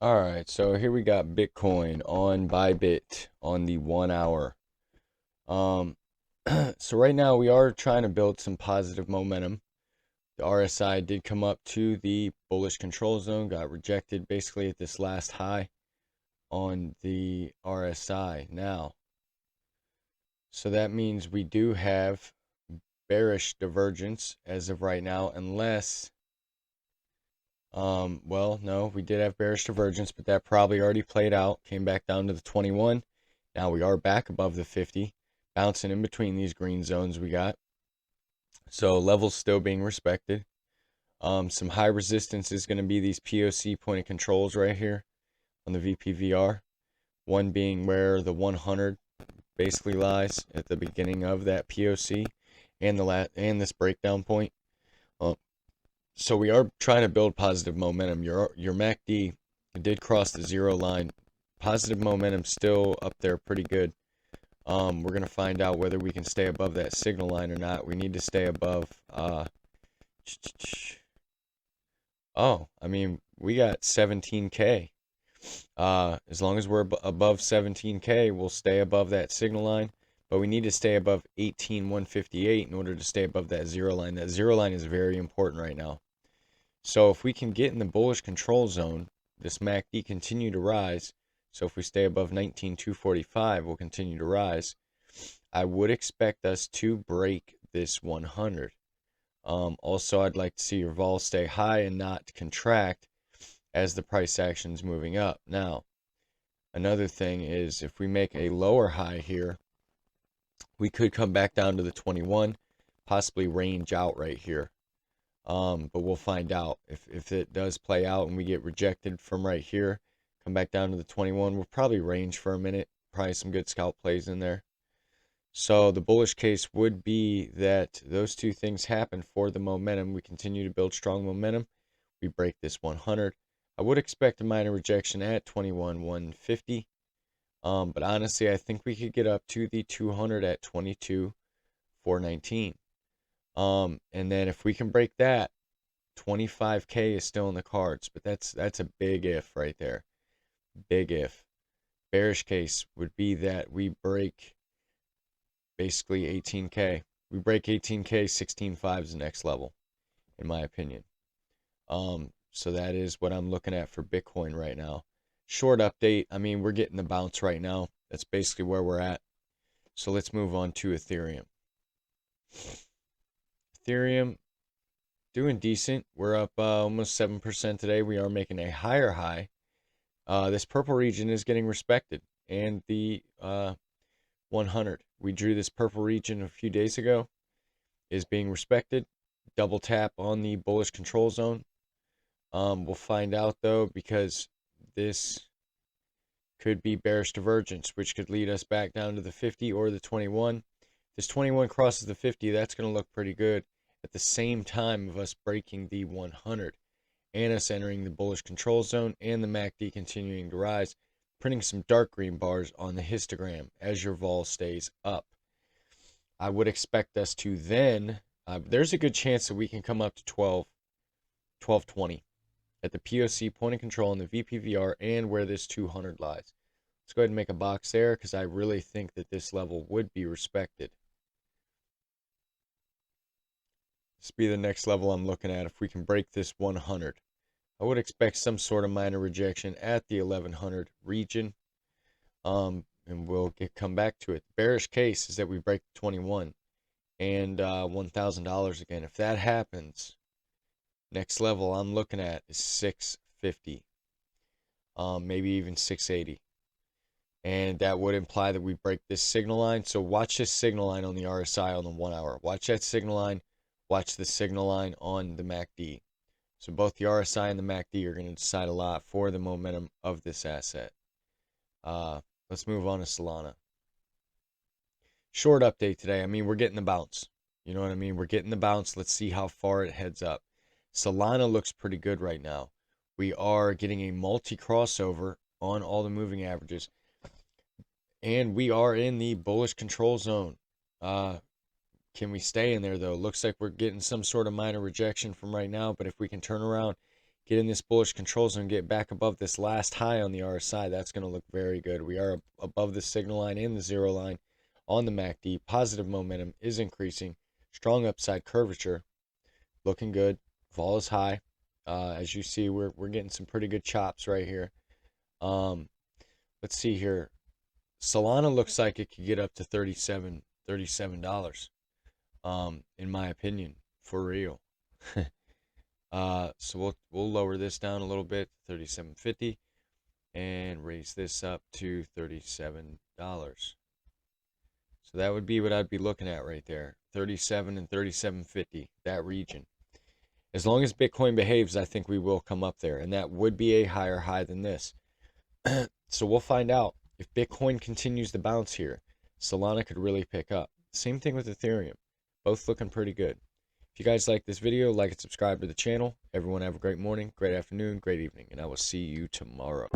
All right, so here we got Bitcoin on Bybit on the 1 hour. Um, so right now we are trying to build some positive momentum. The RSI did come up to the bullish control zone, got rejected basically at this last high on the RSI now. So that means we do have bearish divergence as of right now, unless well, no, we did have bearish divergence, but that probably already played out. Came back down to the 21. Now we are back above the 50, bouncing in between these green zones we got. So levels still being respected. Some high resistance is going to be these POC point of controls right here on the VPVR. One being where the 100 basically lies at the beginning of that POC, and and this breakdown point. Um, So we are trying to build positive momentum. Your MACD did cross the zero line. Positive momentum still up there pretty good. We're gonna find out whether we can stay above that signal line or not. We need to stay above. Oh, I mean we got 17K. As long as we're above 17K, we'll stay above that signal line. But we need to stay above 18,158 in order to stay above that zero line. That zero line is very important right now. So if we can get in the bullish control zone, this MACD continue to rise. So if we stay above 19,245, we'll continue to rise. I would expect us to break this 100. Also, I'd like to see your vol stay high and not contract as the price action is moving up. Now, another thing is if we make a lower high here, we could come back down to the 21, possibly range out right here. But we'll find out if it does play out and we get rejected from right here, come back down to the 21. We'll probably range for a minute, probably some good scalp plays in there. So the bullish case would be that those two things happen for the momentum. We continue to build strong momentum. We break this 100. I would expect a minor rejection at 21,150. But honestly, I think we could get up to the 200 at 22,419. And then if we can break that, 25K is still in the cards, but that's a big if right there. Big if. Bearish case would be that we break basically 18K. We break 18K, 16.5 is the next level, in my opinion. So that is what I'm looking at for Bitcoin right now. Short update, I mean, we're getting the bounce right now. That's basically where we're at. So let's move on to Ethereum. Ethereum doing decent. We're up almost 7% today. We are making a higher high. This purple region is getting respected, and the 100. We drew this purple region a few days ago, is being respected. Double tap on the bullish control zone. We'll find out though, because this could be bearish divergence, which could lead us back down to the 50 or the 21. This 21 crosses the 50, that's going to look pretty good at the same time of us breaking the 100 and us entering the bullish control zone and the MACD continuing to rise, printing some dark green bars on the histogram as your vol stays up. I would expect us to then, there's a good chance that we can come up to 1220 at the POC point of control in the VPVR and where this 200 lies. Let's go ahead and make a box there because I really think that this level would be respected. This be the next level I'm looking at if we can break this 100. I would expect some sort of minor rejection at the 1100 region. And we'll come back to it. The bearish case is that we break 21 and $1,000 again. If that happens, next level I'm looking at is 650, maybe even 680. And that would imply that we break this signal line. So watch this signal line on the RSI on the 1 hour. Watch that signal line. Watch the signal line on the MACD. So both the RSI and the MACD are going to decide a lot for the momentum of this asset. Let's move on to Solana. Short update today. I mean, we're getting the bounce. You know what I mean? We're getting the bounce. Let's see how far it heads up. Solana looks pretty good right now. We are getting a multi-crossover on all the moving averages. And we are in the bullish control zone. Can we stay in there, though? Looks like we're getting some sort of minor rejection from right now. But if we can turn around, get in this bullish control zone, get back above this last high on the RSI, that's going to look very good. We are above the signal line and the zero line on the MACD. Positive momentum is increasing. Strong upside curvature, looking good. Vol is high. As you see, we're getting some pretty good chops right here. Let's see here. Solana looks like it could get up to $37. In my opinion, for real. So we'll lower this down a little bit, $37.50, and raise this up to $37. So that would be what I'd be looking at right there, 37 and 37.50, that region. As long as Bitcoin behaves, I think we will come up there, and that would be a higher high than this. So we'll find out if Bitcoin continues to bounce here. Solana could really pick up. Same thing with Ethereum, both looking pretty good. If you guys like this video, like and subscribe to the channel. Everyone have a great morning, great afternoon, great evening, and I will see you tomorrow.